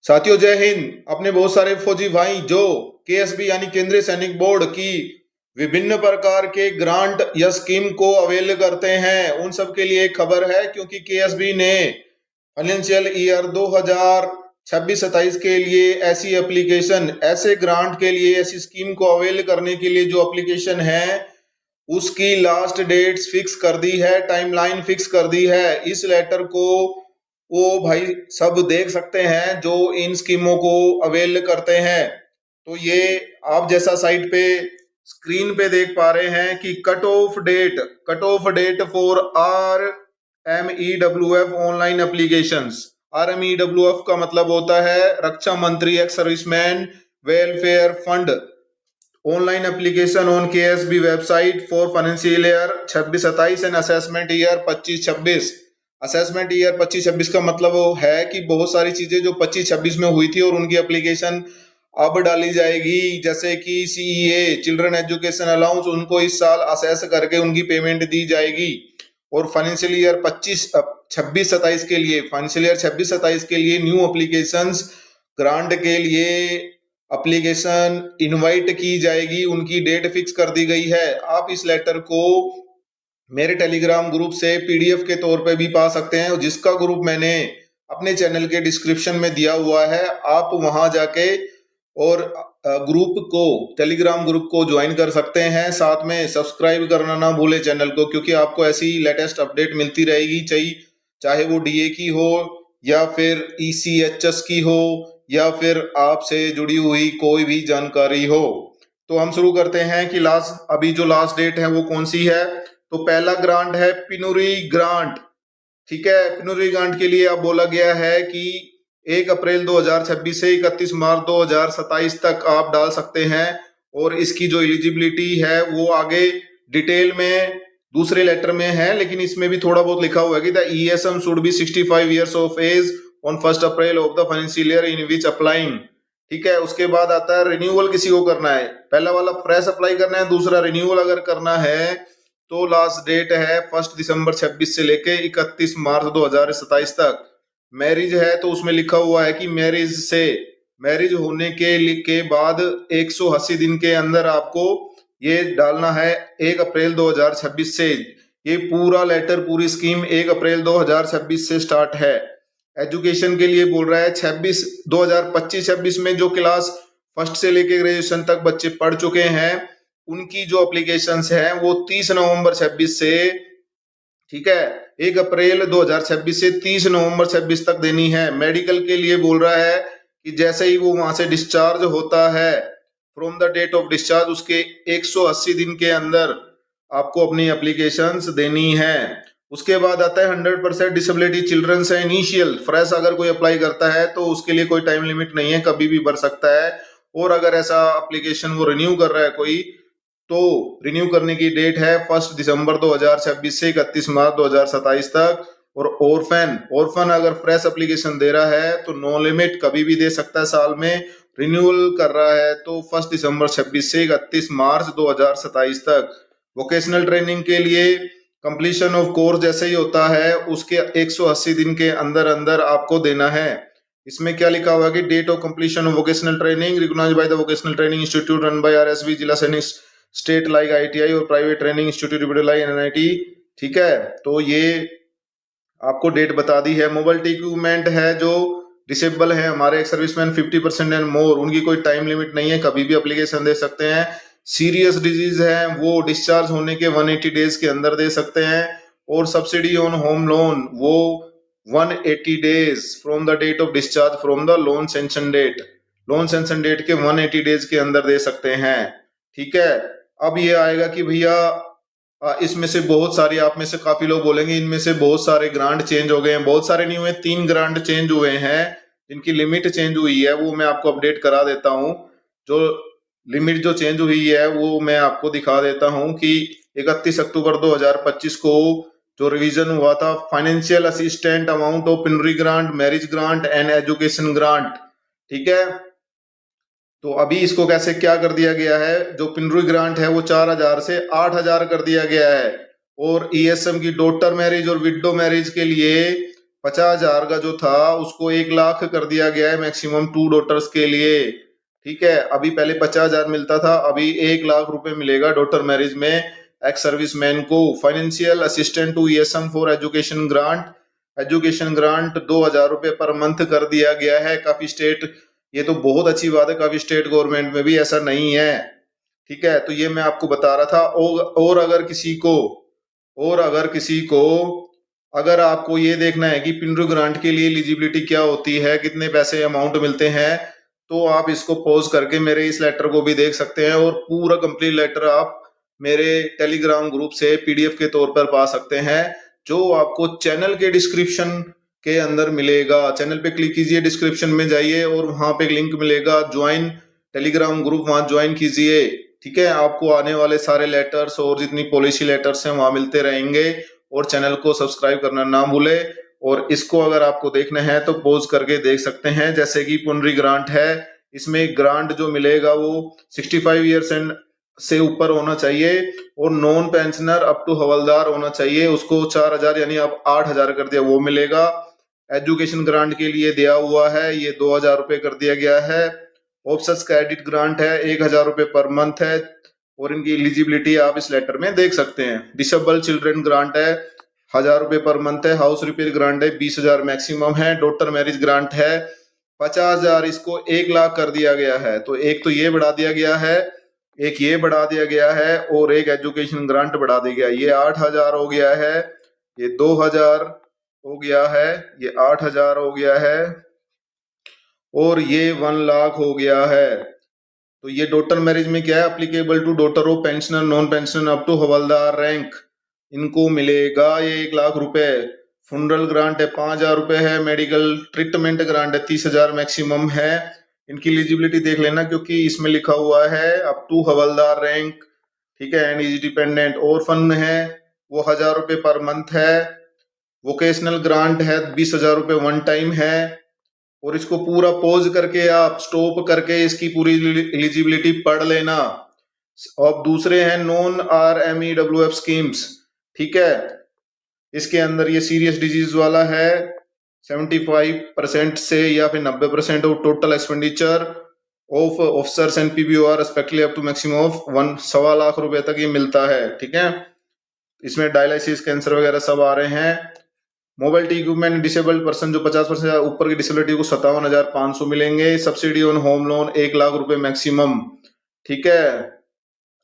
साथियों जय हिंद। अपने बहुत सारे फौजी भाई जो केएसबी यानी केंद्रीय सैनिक बोर्ड की विभिन्न प्रकार के ग्रांट या स्कीम को अवेल करते हैं, उन सब के लिए एक खबर है, क्योंकि केएसबी ने फाइनेंशियल ईयर 2026-27 के लिए ऐसी एप्लीकेशन, ऐसे ग्रांट के लिए, ऐसी स्कीम को अवेल करने के लिए जो एप्लीकेशन है उसकी लास्ट डेट्स फिक्स कर दी है, टाइमलाइन फिक्स कर दी है। इस लेटर को वो भाई सब देख सकते हैं जो इन स्कीमों को अवेल करते हैं। तो ये आप जैसा साइट पे स्क्रीन पे देख पा रहे हैं कि cut off date for RMEWF online applications. RMEWF का मतलब होता है Raksha Mantri ex serviceman welfare fund online application on KSB website for financial year 26-27 and assessment year 25-26। Assessment year 25-26 का मतलब वो है कि बहुत सारी चीजें जो 25-26 में हुई थी और उनकी एप्लीकेशन अब डाली जाएगी, जैसे कि CEA चिल्ड्रन एजुकेशन अलाउंस, उनको इस साल असेस करके उनकी पेमेंट दी जाएगी। और फाइनेंशियल ईयर 26-27 के लिए, फाइनेंशियल ईयर 26-27 के लिए न्यू एप्लीकेशंस ग्रांट के लिए एप्लीकेशन इनवाइट की जाएगी, उनकी डेट फिक्स कर दी गई है। आप इस लेटर को मेरे टेलीग्राम ग्रुप से PDF के तौर पे भी पा सकते हैं, जिसका ग्रुप मैंने अपने चैनल के डिस्क्रिप्शन में दिया हुआ है। आप वहां जाके और ग्रुप को, टेलीग्राम ग्रुप को ज्वाइन कर सकते हैं। साथ में सब्सक्राइब करना ना भूले चैनल को, क्योंकि आपको ऐसी लेटेस्ट अपडेट मिलती रहेगी, चाहे वो DA की हो या फिर ECHS की हो या फिर आपसे जुड़ी हुई कोई भी जानकारी हो। तो हम शुरू करते हैं कि अभी जो लास्ट डेट है वो कौन सी है। तो पहला ग्रांट है पिनुरी ग्रांट। ठीक है, पिनुरी ग्रांट के लिए अब बोला गया है कि 1 अप्रैल 2026 से 31 मार्च 2027 तक आप डाल सकते हैं। और इसकी जो एलिजिबिलिटी है वो आगे डिटेल में दूसरे लेटर में है, लेकिन इसमें भी थोड़ा बहुत लिखा हुआ है कि the ESM should be 65 years of age on 1 April of the financial year in which applying. ठीक है, उसके बाद आता है रिन्यूअल किसी को करना है। पहला वाला फ्रेश अप्लाई करना है, दूसरा रिन्यूअल अगर करना है तो लास्ट डेट है 1 दिसंबर 26 से लेके 31 मार्च 2027 तक। मैरिज है तो उसमें लिखा हुआ है कि मैरिज होने के बाद 180 दिन के अंदर आपको ये डालना है 1 अप्रैल 2026 से। ये पूरा लेटर, पूरी स्कीम 1 अप्रैल 2026 से स्टार्ट है। एजुकेशन के लिए बोल रहा है 2025-26 में जो क्लास फर्स्ट से लेके ग्रेजुएशन तक बच्चे पढ़ चुके हैं, उनकी जो एप्लीकेशंस हैं वो 30 नवंबर 26 से, ठीक है, 1 अप्रैल 2026 से 30 नवंबर 26 तक देनी है। मेडिकल के लिए बोल रहा है कि जैसे ही वो वहां से डिस्चार्ज होता है, from the date of discharge, उसके 180 दिन के अंदर आपको अपनी एप्लीकेशंस देनी है। उसके बाद आता है 100% डिसेबिलिटी चिल्ड्रंस है इनिशियल फ्रेश। अगर कोई अप्लाई करता है तो उसके लिए कोई टाइम लिमिट नहीं है, कभी भी भर सकता है। और अगर ऐसा एप्लीकेशन वो रिन्यू कर रहा है कोई, तो रिन्यू करने की डेट है 1 दिसंबर 2026 से 31 मार्च 2027 तक। और ऑर्फन अगर फ्रेश एप्लीकेशन दे रहा है तो नो लिमिट कभी भी दे सकता है साल में। रिन्यूअल कर रहा है तो 1 दिसंबर 26 से 31 मार्च 2027 तक। वोकेशनल ट्रेनिंग के लिए कंप्लीशन ऑफ कोर्स जैसे ही होता है उसके 180 दिन के अंदर अंदर आपको देना है। इसमें क्या लिखा हुआ है कि date of completion of vocational training recognised by the vocational training institute run by RSV Zila Sainik state like ITI और private training institute like NIT। ठीक है, तो ये आपको डेट बता दी है। मोबाइलिटी इक्विपमेंट है जो डिसेबल है हमारे सर्विसमैन 50% एंड मोर, उनकी कोई टाइम लिमिट नहीं है, कभी भी एप्लीकेशन दे सकते हैं। सीरियस डिजीज है वो डिस्चार्ज होने के 180 डेज के अंदर दे सकते हैं। और सब्सिडी ऑन होम लोन वो 180 days from the date of discharge from the loan sanction date के 180 डेज के अंदर दे सकते हैं। ठीक है, अब ये आएगा कि भैया इसमें से बहुत सारी, आप में से काफी लोग बोलेंगे इनमें से बहुत सारे ग्रांट चेंज हो गए हैं। बहुत सारे नहीं हुए, 3 ग्रांट चेंज हुए हैं जिनकी लिमिट चेंज हुई है, वो मैं आपको अपडेट करा देता हूं। जो लिमिट जो चेंज हुई है वो मैं आपको दिखा देता हूं कि 31 अक्टूबर 2025 को जो रिवीजन हुआ था, financial assistant amount of funeral grant, marriage grant and education grant. ठीक है, तो अभी इसको कैसे क्या कर दिया गया है, जो पिनरी ग्रांट है वो 4000 से 8000 कर दिया गया है। और ESM की डॉटर मैरिज और विडो मैरिज के लिए 50,000 का जो था उसको 1 लाख कर दिया गया है मैक्सिमम 2 डॉटर्स के लिए। ठीक है, अभी पहले 50,000 मिलता था, अभी 1 लाख रुपए मिलेगा डॉटर मैरिज में एक्स सर्विसमैन को। Financial assistant to ESM for education grant 2,000 रुपए पर मंथ कर दिया गया है। काफी स्टेट, ये तो बहुत अच्छी बात है, काफी स्टेट गवर्नमेंट में भी ऐसा नहीं है। ठीक है, तो ये मैं आपको बता रहा था। और अगर किसी को अगर आपको ये देखना है कि पिनरू ग्रांट के लिए एलिजिबिलिटी क्या होती है, कितने पैसे अमाउंट मिलते हैं, तो आप इसको पॉज करके मेरे इस लेटर को भी देख सकते हैं और पूरा कंप्लीट लेटर आप मेरे टेलीग्राम ग्रुप से पीडीएफ के तौर पर पा सकते हैं, जो आपको चैनल के डिस्क्रिप्शन के अंदर मिलेगा। चैनल पे क्लिक कीजिए, डिस्क्रिप्शन में जाइए और वहां पे लिंक मिलेगा ज्वाइन टेलीग्राम ग्रुप, वहां ज्वाइन कीजिए। ठीक है, आपको आने वाले सारे लेटर्स और जितनी पॉलिसी लेटर्स हैं वहां मिलते रहेंगे। और चैनल को सब्सक्राइब करना ना भूले। और इसको अगर आपको देखना है तो पॉज करके देख सकते हैं। जैसे कि पुनरी ग्रांट है, इसमें ग्रांट जो मिलेगा वो 65 ईयर्स एंड से ऊपर होना चाहिए और नॉन पेंशनर अप टू हवलदार होना चाहिए। उसको 4,000 यानी अब 8,000 कर दिया, वो मिलेगा। एजुकेशन ग्रांट के लिए दिया हुआ है, ये 2,000 रुपए कर दिया गया है। ऑप्शंस क्रेडिट ग्रांट है, 1,000 रुपए पर मंथ है और इनकी एलिजिबिलिटी आप इस लेटर में देख सकते हैं। डिसेबल चिल्ड्रन ग्रांट है, 1,000 रुपए पर मंथ है। हाउस रिपेयर ग्रांट है, 20,000 मैक्सिमम है। डॉटर मैरिज ग्रांट है 50,000, इसको 1 लाख कर दिया गया है। तो एक तो ये बढ़ा दिया गया है, एक ये बढ़ा दिया गया है और एक एजुकेशन ग्रांट बढ़ा दिया गया। ये 8,000 हो गया है, ये 2,000 हो गया है, ये 8,000 हो गया है और ये 1 लाख हो गया है। तो ये डॉटर मैरिज में क्या है, applicable to daughter of pensioner, non pensioner up to havildar rank, इनको मिलेगा ये 1 लाख रुपए। फुनरल ग्रांट है 5,000 रुपए है। मेडिकल ट्रीटमेंट ग्रांट है 30,000 मैक्सिमम है। इनकी एलिजिबिलिटी देख लेना क्योंकि इसमें लिखा हुआ है अप टू हवलदार रैंक। ठीक है, एंड इज डिपेंडेंट। और फंड है वो 1,000 रुपए पर मंथ है। वोकेशनल ग्रांट है 20,000 रुपए वन टाइम है। और इसको पूरा पॉज करके आप स्टॉप करके इसकी पूरी एलिजिबिलिटी पढ़ लेना। अब दूसरे हैं नॉन RMEWF स्कीम्स। ठीक है, इसके अंदर ये सीरियस डिजीज वाला है, 75% से या फिर 90% of total expenditure of officers and PBOR respectively up to maximum of 1.25 lakh रुपए तक ये मिलता है। ठीक है, इसमें डायलिसिस, कैंसर वगैरह सब आ रहे हैं। मोबिलिटी इक्विपमेंट डिसेबल्ड पर्सन जो 50% ऊपर की डिसेबिलिटी को 57,500 मिलेंगे। Subsidy on home loan 1 lakh रुपए मैक्सिमम। ठीक है,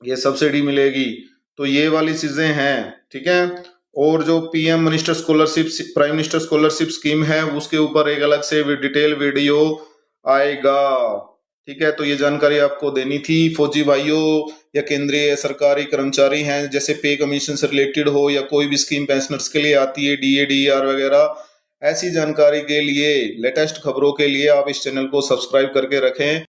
ये सब्सिडी मिलेगी। तो ये वाली चीजें हैं। ठीक है, और जो PM minister scholarship, prime minister scholarship scheme है उसके ऊपर एक अलग से डिटेल वीडियो आएगा। ठीक है, तो ये जानकारी आपको देनी थी। फौजी भाइयों या केंद्रीय सरकारी कर्मचारी हैं, जैसे पे कमीशन से रिलेटेड हो या कोई भी स्कीम पेंशनर्स के लिए आती है, DA DER वगैरह, ऐसी जानकारी के लिए, लेटेस्ट खबरों के लिए आप इस चैनल को सब्सक्राइब करके रखें।